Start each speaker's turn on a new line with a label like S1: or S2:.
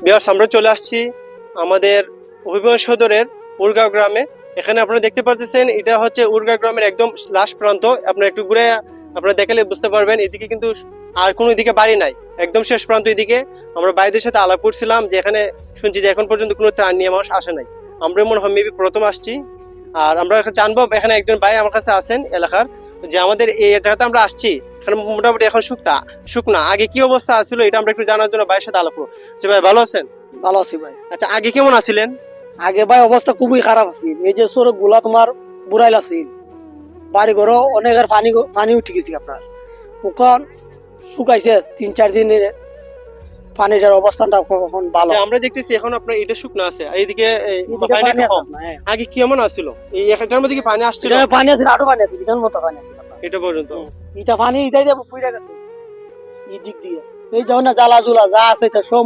S1: বিহার আমরা চলে আসছি আমাদের হবিগঞ্জ সদরের উরগাঁও গ্রামে। এখানে আপনারা দেখতে পাচ্ছেন এটা হচ্ছে উরগাঁও গ্রামের একদম লাস্ট প্রান্ত। আপনারা একটু ঘুরে আপনারা দেখালে বুঝতে পারবেন এদিকে কিন্তু আর কোনো এদিকে বাড়ি নাই, একদম শেষ প্রান্ত এদিকে। আমরা ভাইদের সাথে আলাপ করছিলাম যে এখানে শুনছি যে এখন পর্যন্ত কোনো ত্রাণ নিয়ে মানুষ আসে নাই। আমরা মনে হয় মেবি প্রথম আসছি। আর আমরা জানবো, এখানে একজন ভাই আমার কাছে আছেন এলাকার, যে আমাদের এই জায়গাতে আমরা আসছি এখানে মোটামুটি এখন শুকনা আগে কি অবস্থা ছিল এটা আমরা একটু জানার জন্য ভাইয়ের সাথে আলাপ করবো। যে ভাই ভালো আছেন?
S2: ভালো আছি ভাই।
S1: আচ্ছা, আগে কেমন আছিলেন?
S2: আগে ভাই অবস্থা খুবই খারাপ আছে, এই যে সড়ক গুলা তোমার বুড়াইল আছে, বাড়ি ঘর অনেকের পানি পানি উঠে গেছে আপনার, ওখান শুকাইছে 3-4 দিনের পানিটার অবস্থানটা এখন ভালো।
S1: আচ্ছা, আমরা দেখতেছি এখন আপনার এটা শুকনো আছে আর এইদিকে
S2: এদিকে
S1: পানি
S2: পানি
S1: একটু
S2: আছে
S1: কম।
S2: আপনার, হ্যাঁ।
S1: আগে কেমন আসছিল এই এটার মধ্যে কি পানি আসছিল?
S2: এটার পানি আছে, আরো পানি আছে, এটার মতো পানি আছে আপনার।
S1: এটা পর্যন্ত
S2: এটা পানি এটাই যাবো পুইরা গেছে এই দিক দিয়ে, এই যখন জ্বালা জুলা যা আছে এটা সব